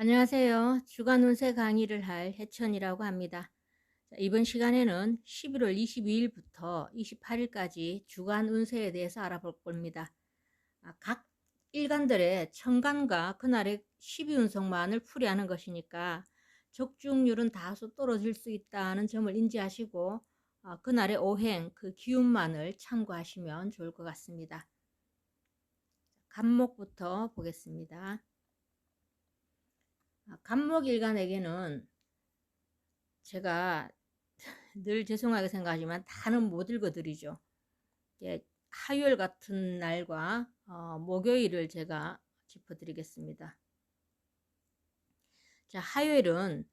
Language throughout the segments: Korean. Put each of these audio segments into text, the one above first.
안녕하세요. 주간 운세 강의를 할 해천이라고 합니다. 이번 시간에는 11월 22일부터 28일까지 주간 운세에 대해서 알아볼 겁니다. 각 일간들의 천간과 그날의 12운석만을 풀이하는 것이니까 적중률은 다소 떨어질 수 있다는 점을 인지하시고 그날의 오행, 그 기운만을 참고하시면 좋을 것 같습니다. 간목부터 보겠습니다. 간목일간에게는 제가 늘 죄송하게 생각하지만 다는 못 읽어드리죠. 화요일 같은 날과 목요일을 제가 짚어드리겠습니다. 자, 화요일은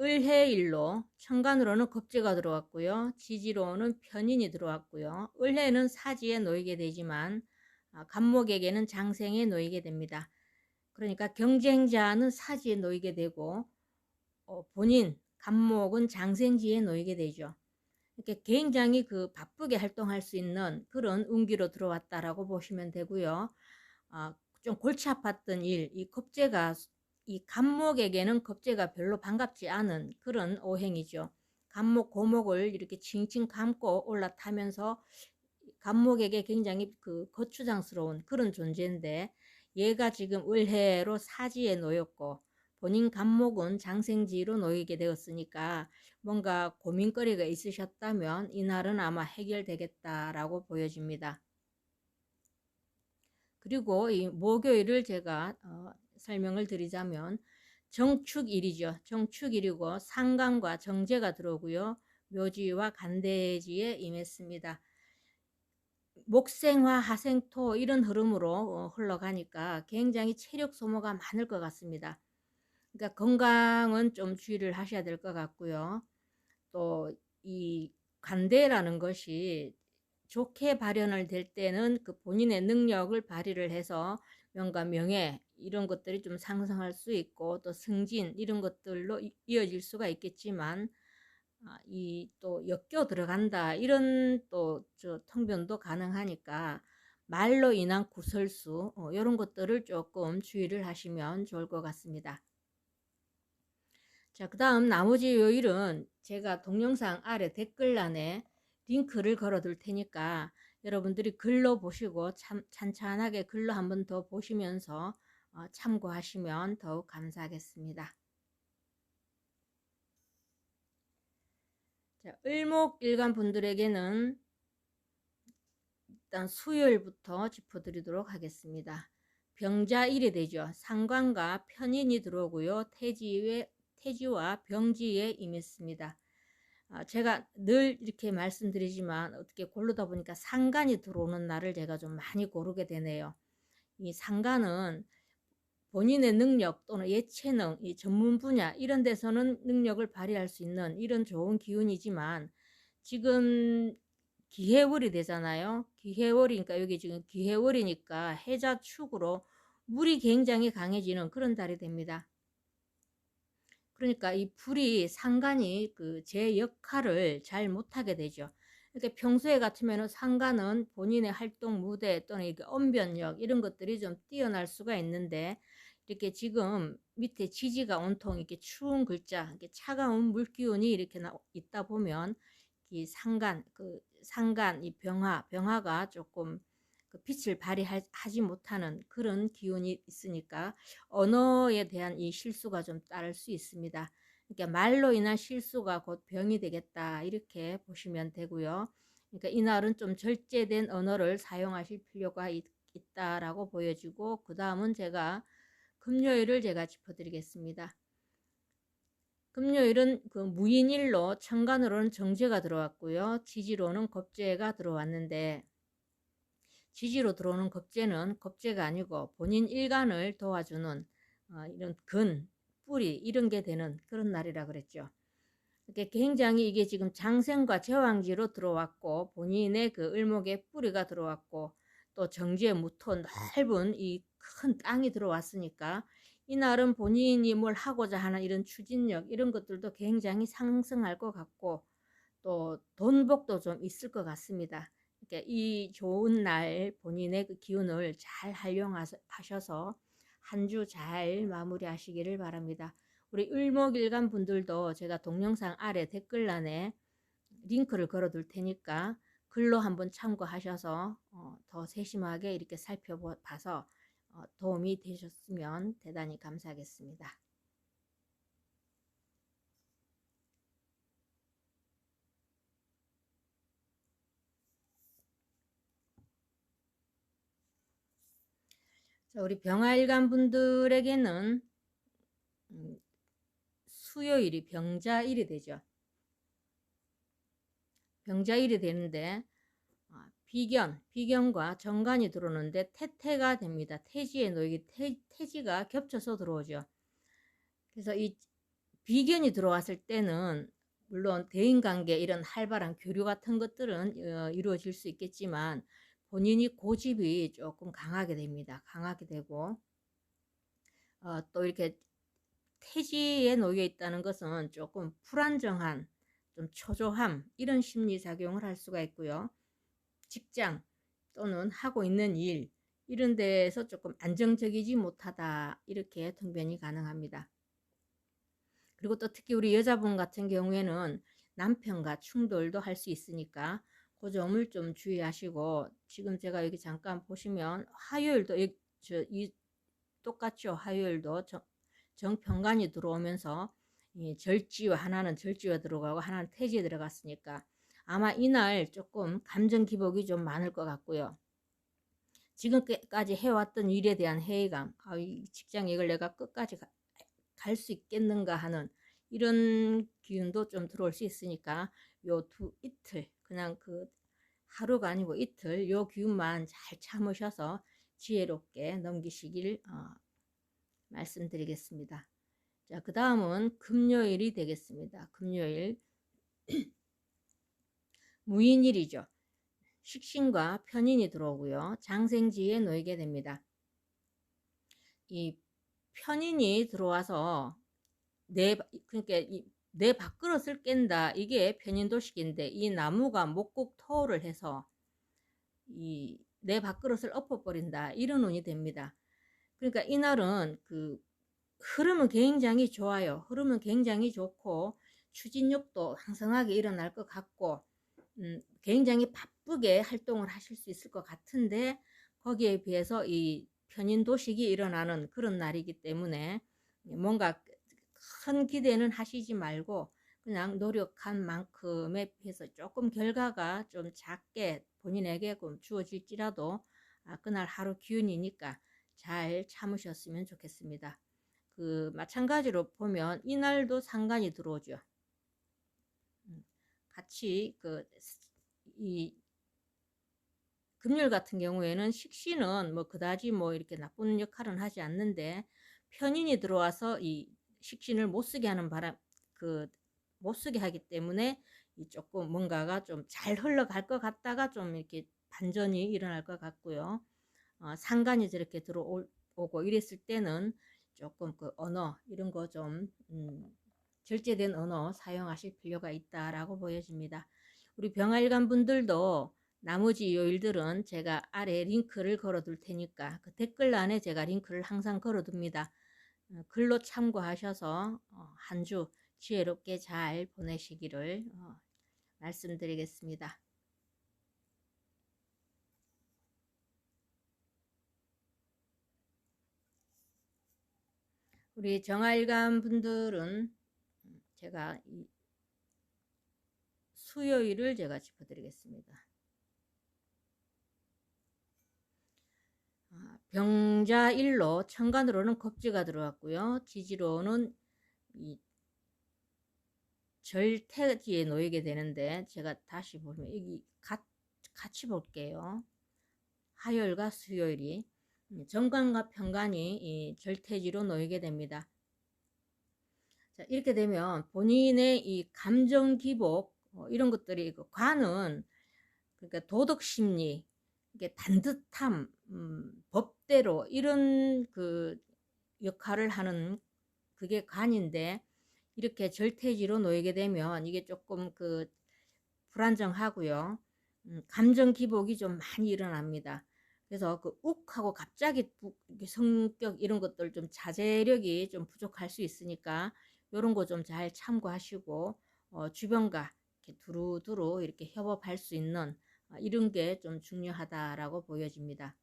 을해일로 천간으로는 겁재가 들어왔고요. 지지로는 편인이 들어왔고요. 을해는 사지에 놓이게 되지만 간목에게는 장생에 놓이게 됩니다. 그러니까 경쟁자는 사지에 놓이게 되고 본인 간목은 장생지에 놓이게 되죠. 이렇게 굉장히 바쁘게 활동할 수 있는 그런 운기로 들어왔다라고 보시면 되고요. 좀 골치 아팠던 일, 이 간목에게는 겁재가 별로 반갑지 않은 그런 오행이죠. 간목, 고목을 이렇게 칭칭 감고 올라타면서 간목에게 굉장히 거추장스러운 그런 존재인데, 얘가 지금 을해로 사지에 놓였고 본인 간목은 장생지로 놓이게 되었으니까 뭔가 고민거리가 있으셨다면 이날은 아마 해결되겠다라고 보여집니다. 그리고 이 목요일을 제가 설명을 드리자면 정축일이죠. 정축일이고 상간과 정제가 들어오고요. 묘지와 간대지에 임했습니다. 목생화, 하생토 이런 흐름으로 흘러가니까 굉장히 체력 소모가 많을 것 같습니다. 그러니까 건강은 좀 주의를 하셔야 될 것 같고요. 또 이 간대라는 것이 좋게 발현을 될 때는 본인의 능력을 발휘를 해서 명과 명예 이런 것들이 좀 상승할 수 있고 또 승진 이런 것들로 이어질 수가 있겠지만 이 또 엮여 들어간다 이런 또 통변도 가능하니까 말로 인한 구설수 이런 것들을 조금 주의를 하시면 좋을 것 같습니다. 자, 그 다음 나머지 요일은 제가 동영상 아래 댓글란에 링크를 걸어 둘 테니까 여러분들이 글로 보시고 찬찬하게 글로 한번 더 보시면서 참고하시면 더욱 감사하겠습니다. 자, 을목일간 분들에게는 일단 수요일부터 짚어드리도록 하겠습니다. 병자일이 되죠. 상관과 편인이 들어오고요. 태지와 병지에 임했습니다. 제가 늘 이렇게 말씀드리지만 어떻게 고르다 보니까 상간이 들어오는 날을 제가 좀 많이 고르게 되네요. 이 상간은 본인의 능력 또는 예체능, 이 전문 분야 이런 데서는 능력을 발휘할 수 있는 이런 좋은 기운이지만 지금 기해월이 되잖아요. 기해월이니까 여기 지금 기해월이니까 해자축으로 물이 굉장히 강해지는 그런 달이 됩니다. 그러니까 이 불이 상간이 제 역할을 잘 못하게 되죠. 이렇게 평소에 같으면 상간은 본인의 활동 무대 또는 이렇게 언변력 이런 것들이 좀 뛰어날 수가 있는데 이렇게 지금 밑에 지지가 온통 이렇게 추운 글자, 이렇게 차가운 물기운이 이렇게 있다 보면 이 상간, 이 병화가 조금 빛을 발휘하지 못하는 그런 기운이 있으니까 언어에 대한 이 실수가 좀 따를 수 있습니다. 그러니까 말로 인한 실수가 곧 병이 되겠다 이렇게 보시면 되고요. 그러니까 이날은 좀 절제된 언어를 사용하실 필요가 있다라고 보여지고 그 다음은 제가 금요일을 제가 짚어드리겠습니다. 금요일은 무인일로 천간으로는 정제가 들어왔고요. 지지로는 겁재가 들어왔는데 지지로 들어오는 겁재는 겁재가 아니고 본인 일간을 도와주는 이런 뿌리 이런 게 되는 그런 날이라 그랬죠. 이렇게 굉장히 이게 지금 장생과 제왕지로 들어왔고 본인의 을목의 뿌리가 들어왔고 또 정지의 무토 넓은 이 큰 땅이 들어왔으니까 이날은 본인이 뭘 하고자 하는 이런 추진력 이런 것들도 굉장히 상승할 것 같고 또 돈복도 좀 있을 것 같습니다. 그러니까 이 좋은 날 본인의 기운을 잘 활용하셔서 한 주 잘 마무리하시기를 바랍니다. 우리 을목일간 분들도 제가 동영상 아래 댓글란에 링크를 걸어 둘 테니까 글로 한번 참고하셔서 더 세심하게 이렇게 살펴봐서 도움이 되셨으면 대단히 감사하겠습니다. 자, 우리 병화일간 분들에게는 수요일이 병자일이 되죠. 병자일이 되는데 비견과 정관이 들어오는데 태태가 됩니다. 태지에 놓이기 태지가 겹쳐서 들어오죠. 그래서 이 비견이 들어왔을 때는 물론 대인관계 이런 활발한 교류 같은 것들은 이루어질 수 있겠지만 본인이 고집이 조금 강하게 됩니다. 강하게 되고 또 이렇게 태지에 놓여 있다는 것은 조금 불안정한 좀 초조함 이런 심리작용을 할 수가 있고요. 직장 또는 하고 있는 일 이런 데에서 조금 안정적이지 못하다 이렇게 통변이 가능합니다. 그리고 또 특히 우리 여자분 같은 경우에는 남편과 충돌도 할 수 있으니까 그 점을 좀 주의하시고 지금 제가 여기 잠깐 보시면 화요일도 똑같죠. 화요일도 정편관이 들어오면서 절지와 하나는 절지와 들어가고 하나는 태지에 들어갔으니까 아마 이날 조금 감정 기복이 좀 많을 것 같고요. 지금까지 해왔던 일에 대한 회의감, 이 직장 이걸 내가 끝까지 갈 수 있겠는가 하는 이런 기운도 좀 들어올 수 있으니까 요 이틀 그냥 그 하루가 아니고 이틀 요 기운만 잘 참으셔서 지혜롭게 넘기시길 말씀드리겠습니다. 자, 그 다음은 금요일이 되겠습니다. 금요일 무인일이죠. 식신과 편인이 들어오고요. 장생지에 놓이게 됩니다. 이 편인이 들어와서 그러니까 내 밥그릇을 깬다. 이게 편인도식인데 이 나무가 목국토를 해서 내 밥그릇을 엎어버린다. 이런 운이 됩니다. 그러니까 이날은 그 흐름은 굉장히 좋아요. 흐름은 굉장히 좋고 추진력도 왕성하게 일어날 것 같고 굉장히 바쁘게 활동을 하실 수 있을 것 같은데 거기에 비해서 이 편인도식이 일어나는 그런 날이기 때문에 뭔가 큰 기대는 하시지 말고 그냥 노력한 만큼에 비해서 조금 결과가 좀 작게 본인에게 주어질지라도 그날 하루 기운이니까 잘 참으셨으면 좋겠습니다. 그 마찬가지로 보면 이날도 상관이 들어오죠. 같이 이 금요일 같은 경우에는 식신은 뭐 그다지 뭐 이렇게 나쁜 역할은 하지 않는데 편인이 들어와서 이 식신을 못 쓰게 하는 바람 못 쓰게 하기 때문에 이 조금 뭔가가 좀 잘 흘러갈 것 같다가 좀 이렇게 반전이 일어날 것 같고요. 상관이 저렇게 들어오고 이랬을 때는 조금 그 언어 이런 거 좀 절제된 언어 사용하실 필요가 있다라고 보여집니다. 우리 병활관 분들도 나머지 요일들은 제가 아래 링크를 걸어 둘 테니까 그 댓글란에 제가 링크를 항상 걸어 둡니다. 글로 참고하셔서 한 주 지혜롭게 잘 보내시기를 말씀드리겠습니다. 우리 정활관 분들은 제가 수요일을 제가 짚어드리겠습니다. 병자일로 천간으로는 겁지가 들어왔고요. 지지로는 이 절태지에 놓이게 되는데 제가 다시 보면 여기 같이 볼게요. 화요일과 수요일이 정관과 편관이 이 절태지로 놓이게 됩니다. 자, 이렇게 되면 본인의 이 감정 기복 이런 것들이 관은 그러니까 도덕 심리, 이게 단듯함, 법대로 이런 그 역할을 하는 그게 관인데 이렇게 절태지로 놓이게 되면 이게 조금 불안정하고요. 감정 기복이 좀 많이 일어납니다. 그래서 그 욱하고 갑자기 성격 이런 것들 좀 자제력이 좀 부족할 수 있으니까 이런 거 좀 잘 참고하시고 주변과 이렇게 두루두루 이렇게 협업할 수 있는 이런 게 좀 중요하다라고 보여집니다.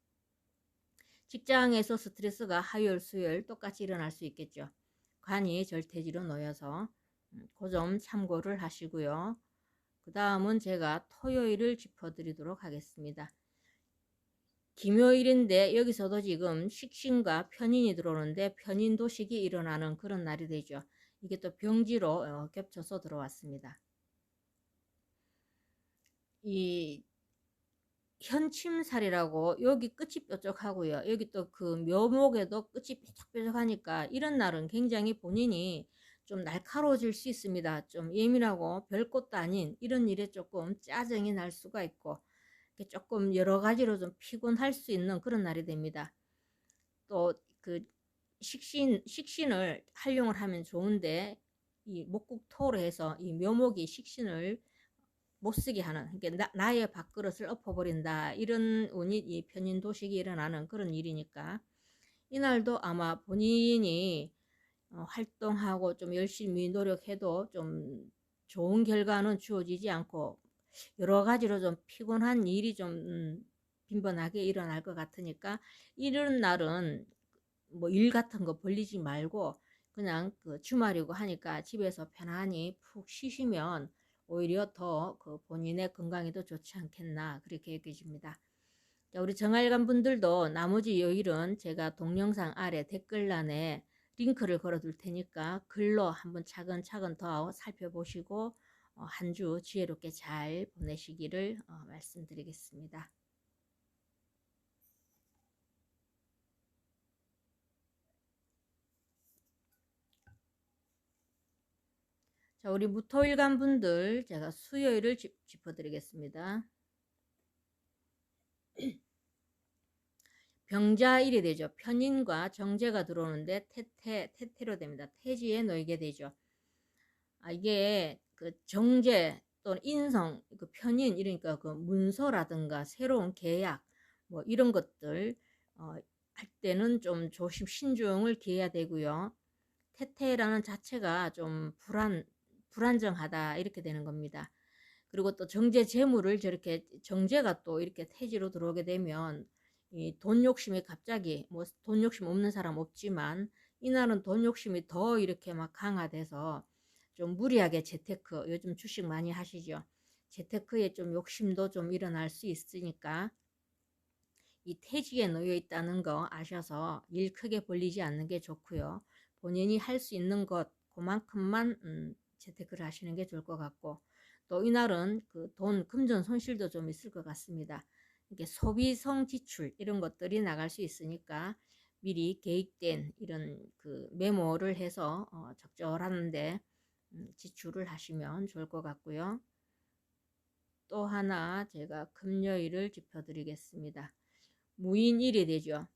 직장에서 스트레스가 화요일, 수요일 똑같이 일어날 수 있겠죠. 관이 절대지로 놓여서 그 점 참고를 하시고요. 그 다음은 제가 토요일을 짚어드리도록 하겠습니다. 김요일인데 여기서도 지금 식신과 편인이 들어오는데 편인도식이 일어나는 그런 날이 되죠. 이게 또 병지로 겹쳐서 들어왔습니다. 이 현침살이라고 여기 끝이 뾰족하고요. 여기 또 그 묘목에도 끝이 뾰족뾰족하니까 이런 날은 굉장히 본인이 좀 날카로워질 수 있습니다. 좀 예민하고 별것도 아닌 이런 일에 조금 짜증이 날 수가 있고 조금 여러 가지로 좀 피곤할 수 있는 그런 날이 됩니다. 또 그 식신을 활용을 하면 좋은데 이 목국토로 해서 이 묘목이 식신을 못 쓰게 하는, 그러니까 나의 밥그릇을 엎어버린다, 이런 운이 이 편인도식이 일어나는 그런 일이니까 이날도 아마 본인이 활동하고 좀 열심히 노력해도 좀 좋은 결과는 주어지지 않고 여러 가지로 좀 피곤한 일이 좀 빈번하게 일어날 것 같으니까 이런 날은 뭐 일 같은 거 벌리지 말고 그냥 그 주말이고 하니까 집에서 편안히 푹 쉬시면 오히려 더 그 본인의 건강에도 좋지 않겠나 그렇게 여겨집니다. 자, 우리 정활관 분들도 나머지 요일은 제가 동영상 아래 댓글란에 링크를 걸어 둘 테니까 글로 한번 차근차근 더 살펴보시고 한 주 지혜롭게 잘 보내시기를 말씀드리겠습니다. 자, 우리 무토일간 분들 제가 수요일을 짚어드리겠습니다. 병자일이 되죠. 편인과 정제가 들어오는데 태태로 됩니다. 태지에 놓이게 되죠. 이게 그 정제 또는 인성, 그 편인, 이러니까 그 문서라든가 새로운 계약 뭐 이런 것들 할 때는 좀 조심 신중을 기해야 되고요. 태태라는 자체가 좀 불안정하다 이렇게 되는 겁니다. 그리고 또 정제 재물을 저렇게 정제가 또 이렇게 태지로 들어오게 되면 이 돈 욕심이 갑자기 뭐 돈 욕심 없는 사람 없지만 이날은 돈 욕심이 더 이렇게 막 강화돼서 좀 무리하게 재테크, 요즘 주식 많이 하시죠. 재테크에 좀 욕심도 좀 일어날 수 있으니까 이 태지에 놓여 있다는 거 아셔서 일 크게 벌리지 않는 게 좋고요. 본인이 할 수 있는 것 그만큼만 재테크를 하시는 게 좋을 것 같고, 또 이날은 그 돈 금전 손실도 좀 있을 것 같습니다. 이게 소비성 지출 이런 것들이 나갈 수 있으니까 미리 계획된 이런 그 메모를 해서 적절한데 지출을 하시면 좋을 것 같고요. 또 하나 제가 금요일을 짚어드리겠습니다. 무인일이 되죠.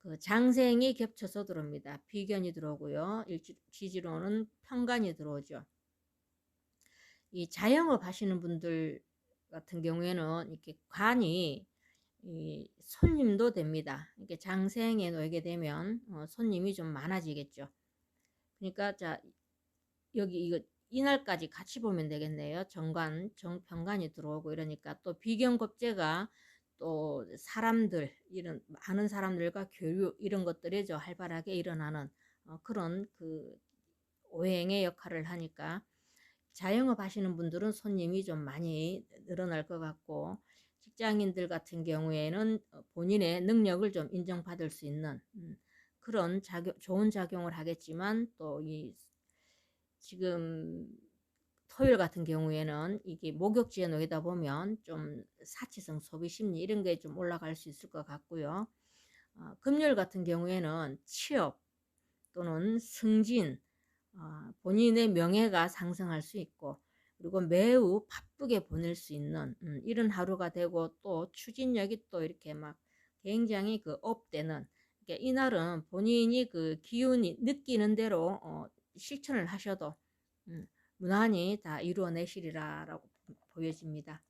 그 장생이 겹쳐서 들어옵니다. 비견이 들어오고요. 지지로는 편관이 들어오죠. 이 자영업 하시는 분들 같은 경우에는 이렇게 관이 이 손님도 됩니다. 이렇게 장생에 놓이게 되면 손님이 좀 많아지겠죠. 그러니까 자, 여기 이거 이날까지 같이 보면 되겠네요. 정편관이 들어오고 이러니까 또 비견겁제가 또 사람들, 이런 많은 사람들과 교류 이런 것들이 저 활발하게 일어나는 그런 그 오행의 역할을 하니까 자영업 하시는 분들은 손님이 좀 많이 늘어날 것 같고, 직장인들 같은 경우에는 본인의 능력을 좀 인정받을 수 있는 그런 좋은 작용을 하겠지만, 또 이 지금 토요일 같은 경우에는 이게 목욕지에 놓이다 보면 좀 사치성 소비 심리 이런 게 좀 올라갈 수 있을 것 같고요. 금요일 같은 경우에는 취업 또는 승진, 본인의 명예가 상승할 수 있고, 그리고 매우 바쁘게 보낼 수 있는 이런 하루가 되고, 또 추진력이 또 이렇게 막 굉장히 그 업되는, 그러니까 이날은 본인이 그 기운이 느끼는 대로 실천을 하셔도 무난히 다 이루어내시리라고 보여집니다.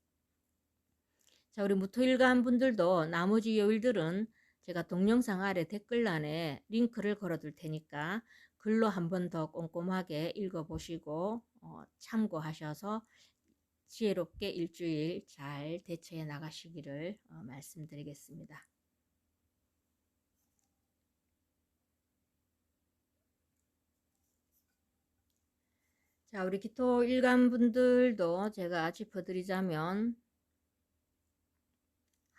자, 우리 무토일간 분들도 나머지 요일들은 제가 동영상 아래 댓글란에 링크를 걸어 둘 테니까 글로 한 번 더 꼼꼼하게 읽어보시고 참고하셔서 지혜롭게 일주일 잘 대처해 나가시기를 말씀드리겠습니다. 자, 우리 기토 일간 분들도 제가 짚어드리자면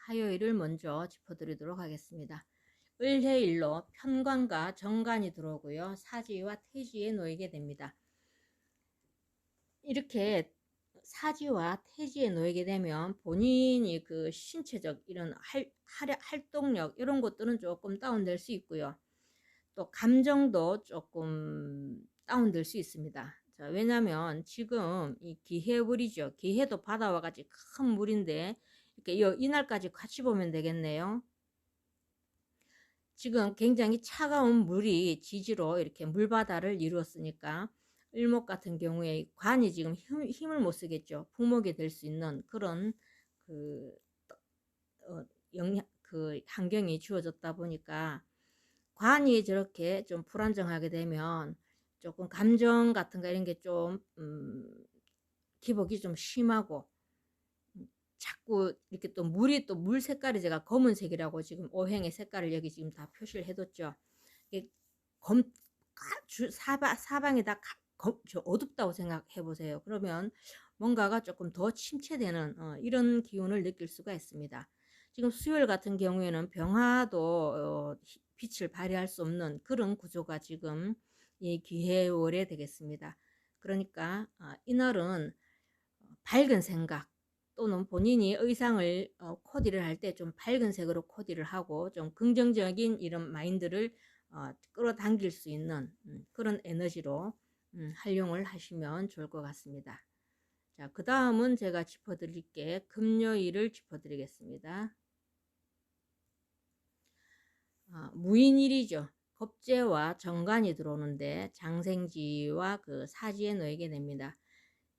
화요일을 먼저 짚어드리도록 하겠습니다. 을해일로 편관과 정관이 들어오고요. 사지와 태지에 놓이게 됩니다. 이렇게 사지와 태지에 놓이게 되면 본인이 그 신체적 이런 활동력 이런 것들은 조금 다운될 수 있고요. 또 감정도 조금 다운될 수 있습니다. 자, 왜냐면 지금 이 기해물이죠. 기해도 바다와 같이 큰 물인데 이렇게 이날까지 같이 보면 되겠네요. 지금 굉장히 차가운 물이 지지로 이렇게 물바다를 이루었으니까 을목 같은 경우에 관이 지금 힘을 못 쓰겠죠. 부목이 될 수 있는 그런 그 환경이 주어졌다 보니까 관이 저렇게 좀 불안정하게 되면 조금 감정 같은 거 이런 게 좀 기복이 좀 심하고 자꾸 이렇게 또 물이 또 물 색깔이 제가 검은색이라고 지금 오행의 색깔을 여기 지금 다 표시를 해뒀죠. 이게 사방이 다 어둡다고 생각해 보세요. 그러면 뭔가가 조금 더 침체되는 이런 기운을 느낄 수가 있습니다. 지금 수요일 같은 경우에는 병화도 빛을 발휘할 수 없는 그런 구조가 지금 이 기해월에 되겠습니다. 그러니까 이날은 밝은 생각 또는 본인이 의상을 코디를 할 때 좀 밝은 색으로 코디를 하고 좀 긍정적인 이런 마인드를 끌어당길 수 있는 그런 에너지로 활용을 하시면 좋을 것 같습니다. 자, 그 다음은 제가 짚어드릴게 금요일을 짚어드리겠습니다. 무인일이죠. 겁재와 정관이 들어오는데 장생지와 그 사지에 놓이게 됩니다.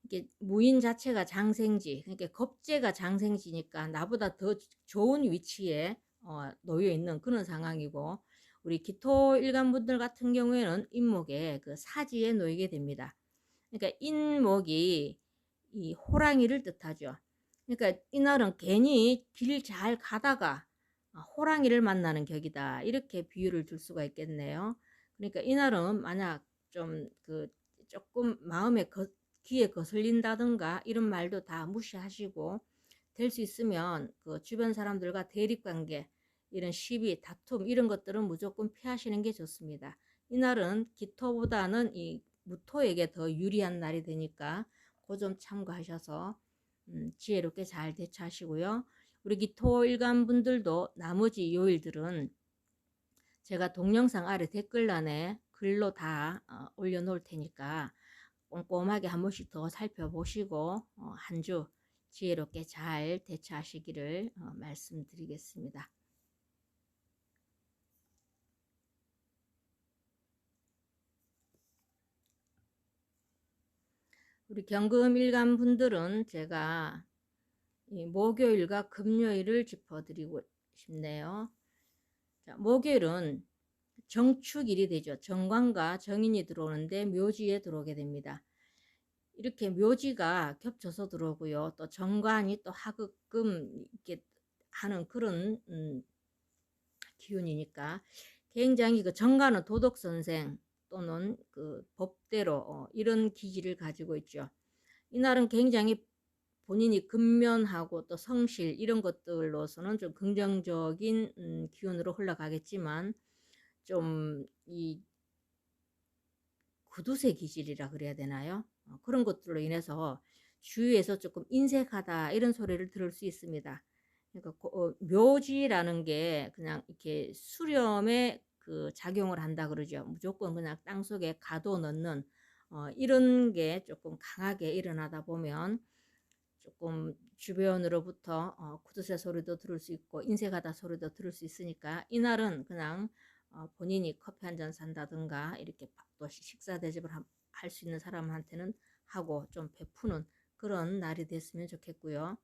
이게 무인 자체가 장생지, 그러니까 겁재가 장생지니까 나보다 더 좋은 위치에 놓여 있는 그런 상황이고, 우리 기토 일간분들 같은 경우에는 인목에 그 사지에 놓이게 됩니다. 그러니까 인목이 이 호랑이를 뜻하죠. 그러니까 이날은 괜히 길 잘 가다가 호랑이를 만나는 격이다, 이렇게 비유를 줄 수가 있겠네요. 그러니까 이날은 만약 좀 그 조금 마음에 귀에 거슬린다든가 이런 말도 다 무시하시고 될 수 있으면 그 주변 사람들과 대립관계 이런 시비 다툼 이런 것들은 무조건 피하시는 게 좋습니다. 이날은 기토보다는 이 무토에게 더 유리한 날이 되니까 그 점 참고하셔서 지혜롭게 잘 대처하시고요. 우리 기토 일간 분들도 나머지 요일들은 제가 동영상 아래 댓글란에 글로 다 올려놓을 테니까 꼼꼼하게 한 번씩 더 살펴보시고 한 주 지혜롭게 잘 대처하시기를 말씀드리겠습니다. 우리 경금 일간 분들은 제가 목요일과 금요일을 짚어드리고 싶네요. 자, 목요일은 정축일이 되죠. 정관과 정인이 들어오는데 묘지에 들어오게 됩니다. 이렇게 묘지가 겹쳐서 들어오고요. 또 정관이 또 하급금 이렇게 하는 그런 기운이니까 굉장히 그 정관은 도덕 선생 또는 그 법대로 이런 기질을 가지고 있죠. 이날은 굉장히 본인이 근면하고 또 성실 이런 것들로서는 좀 긍정적인 기운으로 흘러가겠지만 좀 이 구두쇠 기질이라 그래야 되나요? 그런 것들로 인해서 주위에서 조금 인색하다 이런 소리를 들을 수 있습니다. 그러니까 묘지라는 게 그냥 이렇게 수렴에 그 작용을 한다 그러죠. 무조건 그냥 땅 속에 가둬 넣는 이런 게 조금 강하게 일어나다 보면 조금 주변으로부터 구두쇠 소리도 들을 수 있고 인색하다 소리도 들을 수 있으니까 이날은 그냥 본인이 커피 한 잔 산다든가 이렇게 또 식사 대접을 할 수 있는 사람한테는 하고 좀 베푸는 그런 날이 됐으면 좋겠고요.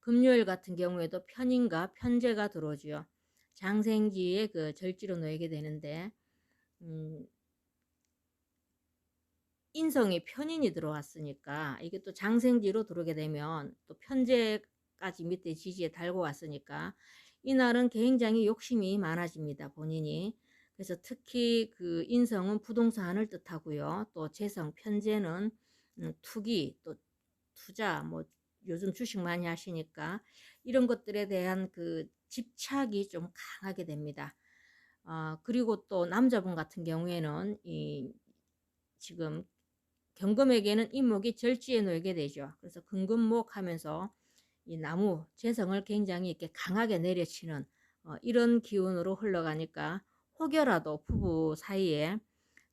금요일 같은 경우에도 편인과 편제가 들어오죠. 장생지에 그 절지로 놓이게 되는데 인성이 편인이 들어왔으니까 이게 또 장생지로 들어오게 되면 또 편제까지 밑에 지지에 달고 왔으니까 이날은 굉장히 욕심이 많아집니다. 본인이. 그래서 특히 그 인성은 부동산을 뜻하고요. 또 재성, 편제는 투기, 또 투자, 뭐 요즘 주식 많이 하시니까 이런 것들에 대한 그 집착이 좀 강하게 됩니다. 그리고 또 남자분 같은 경우에는 지금 경금에게는 인목이 절지에 놓이게 되죠. 그래서 금금목 하면서 이 나무 재성을 굉장히 이렇게 강하게 내려치는 이런 기운으로 흘러가니까 혹여라도 부부 사이에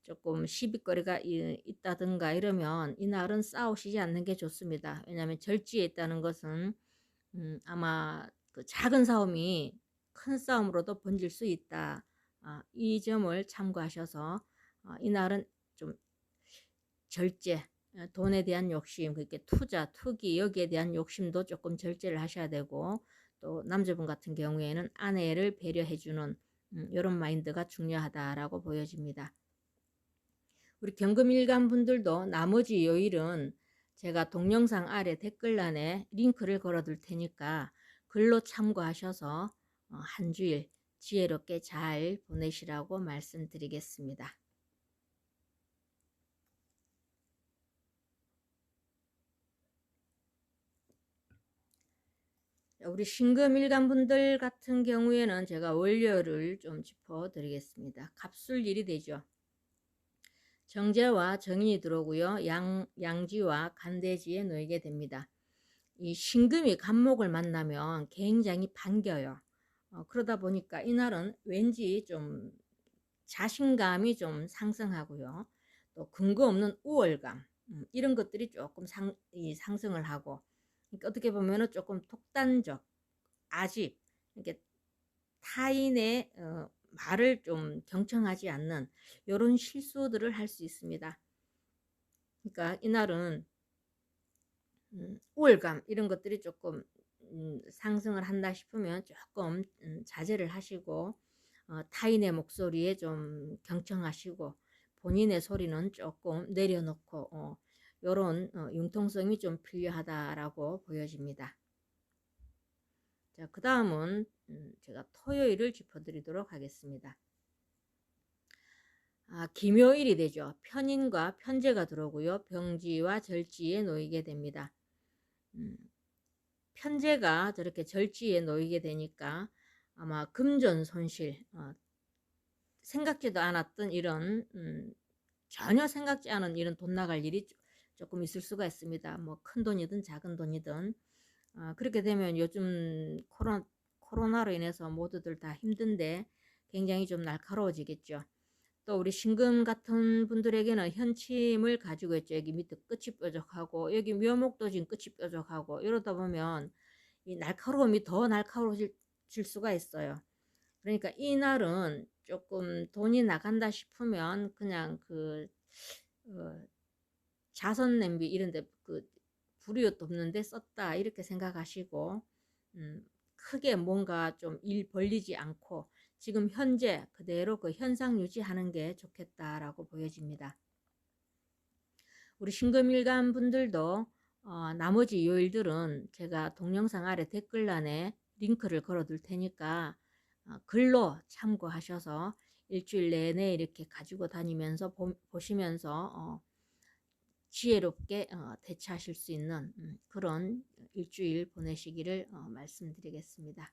조금 시비거리가 있다든가 이러면 이날은 싸우시지 않는 게 좋습니다. 왜냐하면 절지에 있다는 것은 아마 그 작은 싸움이 큰 싸움으로도 번질 수 있다. 이 점을 참고하셔서 이날은 좀 절제, 돈에 대한 욕심, 그렇게 투자, 투기 여기에 대한 욕심도 조금 절제를 하셔야 되고 또 남자분 같은 경우에는 아내를 배려해주는 이런 마인드가 중요하다라고 보여집니다. 우리 경금일간 분들도 나머지 요일은 제가 동영상 아래 댓글란에 링크를 걸어둘 테니까 글로 참고하셔서 한 주일 지혜롭게 잘 보내시라고 말씀드리겠습니다. 우리 신금일간 분들 같은 경우에는 제가 월요를 좀 짚어드리겠습니다. 갑술일이 되죠. 정제와 정인이 들어오고요. 양지와 간대지에 놓이게 됩니다. 이 신금이 간목을 만나면 굉장히 반겨요. 그러다 보니까 이날은 왠지 좀 자신감이 좀 상승하고요. 또 근거 없는 우월감 이런 것들이 조금 상승을 하고 그러니까 어떻게 보면은 조금 독단적 아집 이렇게 타인의 말을 좀 경청하지 않는 이런 실수들을 할 수 있습니다. 그러니까 이날은 우월감 이런 것들이 조금 상승을 한다 싶으면 조금 자제를 하시고 타인의 목소리에 좀 경청하시고 본인의 소리는 조금 내려놓고 이런 융통성이 좀 필요하다라고 보여집니다. 자, 그 다음은 제가 토요일을 짚어드리도록 하겠습니다. 기묘일이 되죠. 편인과 편제가 들어오고요. 병지와 절지에 놓이게 됩니다. 편제가 저렇게 절지에 놓이게 되니까 아마 금전 손실, 생각지도 않았던 이런 전혀 생각지 않은 이런 돈 나갈 일이 조금 있을 수가 있습니다. 뭐 큰 돈이든 작은 돈이든 그렇게 되면 요즘 코로나로 인해서 모두들 다 힘든데 굉장히 좀 날카로워지겠죠. 또 우리 신금 같은 분들에게는 현침을 가지고 있죠. 여기 밑에 끝이 뾰족하고 여기 묘목도 지금 끝이 뾰족하고 이러다 보면 이 날카로움이 더 날카로워질 수가 있어요. 그러니까 이날은 조금 돈이 나간다 싶으면 그냥 그 자선 냄비 이런데 그 불이웃 없는데 썼다 이렇게 생각하시고 크게 뭔가 좀 일 벌리지 않고 지금 현재 그대로 그 현상 유지하는 게 좋겠다라고 보여집니다. 우리 신금일간 분들도 나머지 요일들은 제가 동영상 아래 댓글란에 링크를 걸어 둘 테니까 글로 참고하셔서 일주일 내내 이렇게 가지고 다니면서 보시면서 지혜롭게 대처하실 수 있는 그런 일주일 보내시기를 말씀드리겠습니다.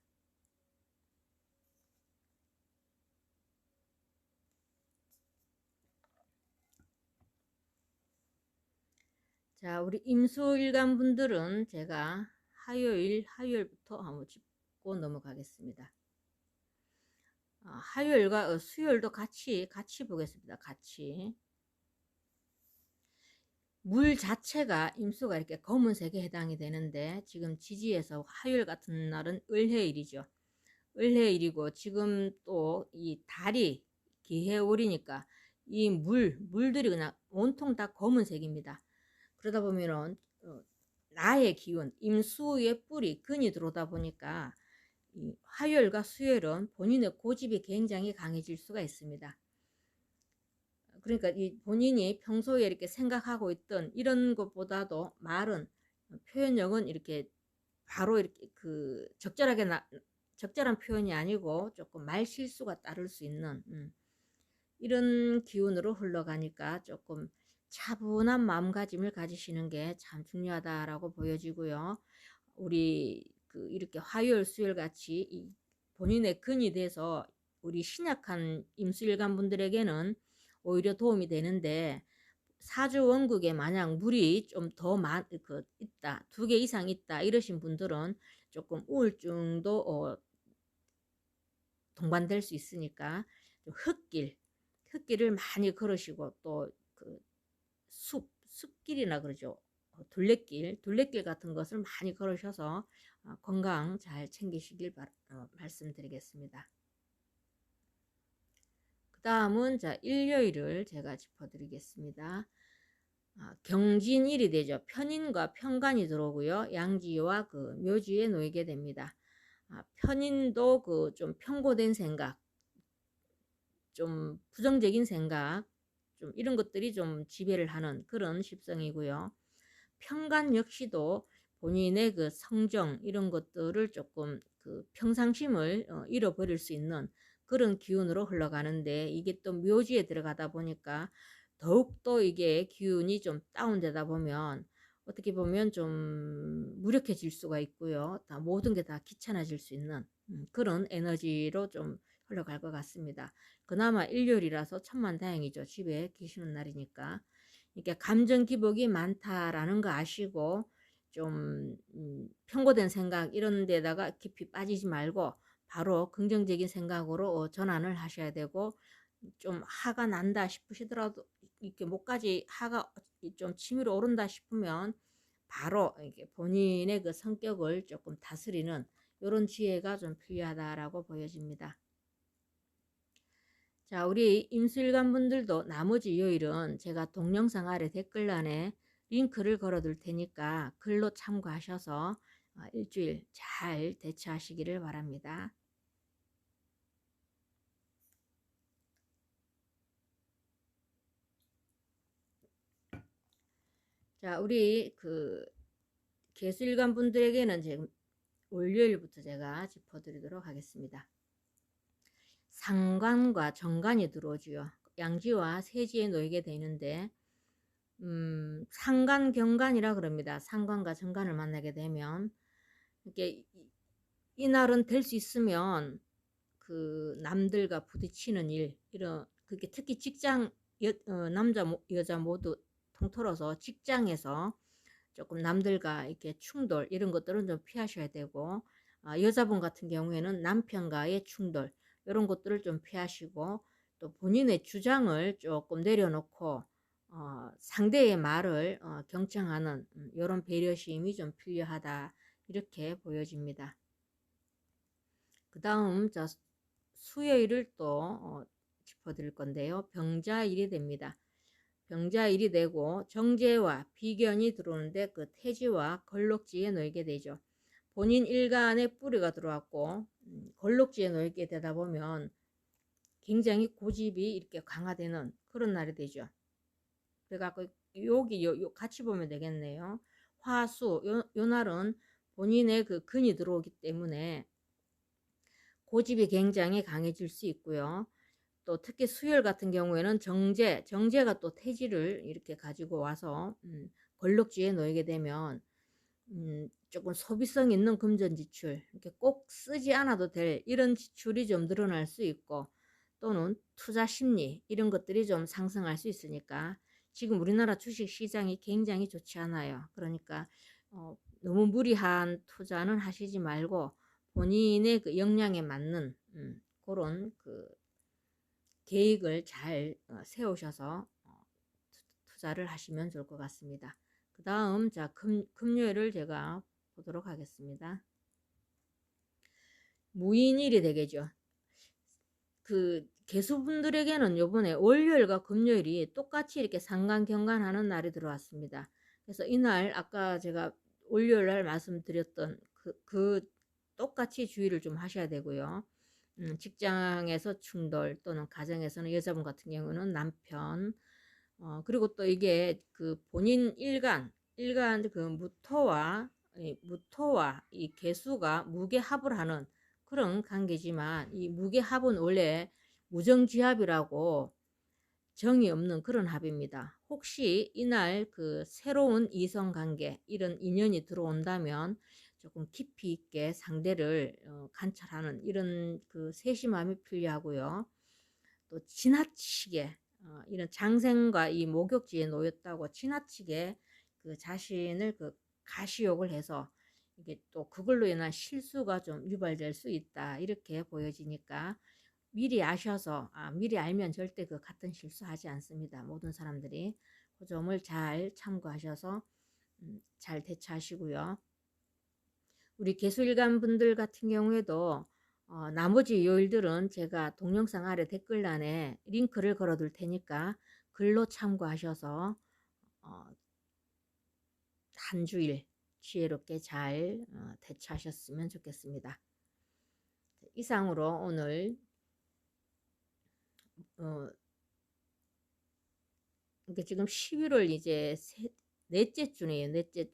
자, 우리 임수일간 분들은 제가 화요일부터 한번 짚고 넘어가겠습니다. 화요일과 수요일도 같이 보겠습니다. 같이. 물 자체가 임수가 이렇게 검은색에 해당이 되는데 지금 지지에서 화요일 같은 날은 을해일이죠. 을해일이고 지금 또 이 달이 기해월이니까 이 물들이 그냥 온통 다 검은색입니다. 그러다 보면은 나의 기운, 임수의 뿌리, 근이 들어오다 보니까 이 화요일과 수요일은 본인의 고집이 굉장히 강해질 수가 있습니다. 그러니까 이 본인이 평소에 이렇게 생각하고 있던 이런 것보다도 말은 표현력은 이렇게 바로 이렇게 그 적절한 표현이 아니고 조금 말 실수가 따를 수 있는 이런 기운으로 흘러가니까 조금 차분한 마음가짐을 가지시는 게 참 중요하다라고 보여지고요. 우리 그 이렇게 화요일, 수요일 같이 이 본인의 근이 돼서 우리 신약한 임수일간 분들에게는 오히려 도움이 되는데 사주 원국에 만약 물이 좀 더 있다, 2개 이상 있다 이러신 분들은 조금 우울증도 동반될 수 있으니까 좀 흙길을 많이 걸으시고 또 그 숲길이나 그러죠. 둘레길 같은 것을 많이 걸으셔서 건강 잘 챙기시길 말씀드리겠습니다. 그 다음은 자 일요일을 제가 짚어드리겠습니다. 경진일이 되죠. 편인과 편관이 들어오고요. 양지와 그 묘지에 놓이게 됩니다. 편인도 그 좀 편고된 생각, 좀 부정적인 생각, 좀 이런 것들이 좀 지배를 하는 그런 십성이고요. 편관 역시도 본인의 그 성정 이런 것들을 조금 그 평상심을 잃어버릴 수 있는 그런 기운으로 흘러가는데 이게 또 묘지에 들어가다 보니까 더욱더 이게 기운이 좀 다운되다 보면 어떻게 보면 좀 무력해질 수가 있고요. 다 모든 게 다 귀찮아질 수 있는 그런 에너지로 좀 흘러갈 것 같습니다. 그나마 일요일이라서 천만다행이죠. 집에 계시는 날이니까. 이렇게 감정 기복이 많다라는 거 아시고 좀 편고된 생각 이런 데다가 깊이 빠지지 말고 바로 긍정적인 생각으로 전환을 하셔야 되고 좀 화가 난다 싶으시더라도 이렇게 목까지 화가 좀 치밀어 오른다 싶으면 바로 이렇게 본인의 그 성격을 조금 다스리는 이런 지혜가 좀 필요하다라고 보여집니다. 자, 우리 임수일간 분들도 나머지 요일은 제가 동영상 아래 댓글란에 링크를 걸어 둘 테니까 글로 참고하셔서 일주일 잘 대처하시기를 바랍니다. 자, 우리 그 개수일간 분들에게는 지금 월요일부터 제가 짚어드리도록 하겠습니다. 상관과 정관이 들어오죠. 양지와 세지에 놓이게 되는데 상관 경관이라 그럽니다. 상관과 정관을 만나게 되면 이렇게 이날은 될 수 있으면 그 남들과 부딪히는 일 이런 그게 특히 직장 남자 여자 모두 통틀어서 직장에서 조금 남들과 이렇게 충돌 이런 것들은 좀 피하셔야 되고 여자분 같은 경우에는 남편과의 충돌 이런 것들을 좀 피하시고 또 본인의 주장을 조금 내려놓고 상대의 말을 경청하는 이런 배려심이 좀 필요하다 이렇게 보여집니다. 그 다음 수요일을 또 짚어드릴 건데요. 병자일이 됩니다. 병자일이 되고 정제와 비견이 들어오는데 그 태지와 걸록지에 놓이게 되죠. 본인 일간의 뿌리가 들어왔고 걸록지에 놓이게 되다 보면 굉장히 고집이 이렇게 강화되는 그런 날이 되죠. 그래갖고 여기 같이 보면 되겠네요. 화수 요 날은 본인의 그 근이 들어오기 때문에 고집이 굉장히 강해질 수 있고요. 또 특히 수요일 같은 경우에는 정제가 또 태지를 이렇게 가지고 와서 걸럭지에 놓이게 되면 조금 소비성 있는 금전 지출 이렇게 꼭 쓰지 않아도 될 이런 지출이 좀 늘어날 수 있고 또는 투자 심리 이런 것들이 좀 상승할 수 있으니까 지금 우리나라 주식 시장이 굉장히 좋지 않아요. 그러니까 너무 무리한 투자는 하시지 말고 본인의 그 역량에 맞는 그런 그 계획을 잘 세우셔서 투자를 하시면 좋을 것 같습니다. 그 다음 자 금요일을 제가 보도록 하겠습니다. 무인일이 되겠죠. 그 개수분들에게는 요번에 월요일과 금요일이 똑같이 이렇게 상관경관하는 날이 들어왔습니다. 그래서 이날 아까 제가 월요일 날 말씀드렸던 그 똑같이 주의를 좀 하셔야 되고요. 직장에서 충돌 또는 가정에서는 여자분 같은 경우는 남편, 그리고 또 이게 그 본인 일간 그 무토와 이 개수가 무게합을 하는 그런 관계지만, 이 무게합은 원래 무정지합이라고 정이 없는 그런 합입니다. 혹시 이날 그 새로운 이성 관계, 이런 인연이 들어온다면 조금 깊이 있게 상대를 관찰하는 이런 그 세심함이 필요하고요. 또 지나치게 이런 장생과 이 목욕지에 놓였다고 지나치게 그 자신을 그 가시욕을 해서 이게 또 그걸로 인한 실수가 좀 유발될 수 있다, 이렇게 보여지니까 미리 아셔서, 미리 알면 절대 그 같은 실수하지 않습니다. 모든 사람들이 그 점을 잘 참고하셔서 잘 대처하시고요. 우리 개수일간 분들 같은 경우에도 나머지 요일들은 제가 동영상 아래 댓글란에 링크를 걸어 둘 테니까 글로 참고하셔서 한 주일 지혜롭게 잘 대처하셨으면 좋겠습니다. 이상으로 오늘 그러니까 지금 11월 이제 넷째 주네요. 넷째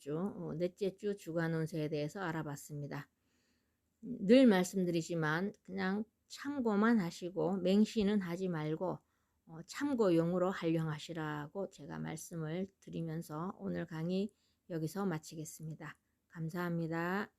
주 주간 운세에 대해서 알아봤습니다. 늘 말씀드리지만 그냥 참고만 하시고 맹신은 하지 말고 참고용으로 활용하시라고 제가 말씀을 드리면서 오늘 강의 여기서 마치겠습니다. 감사합니다.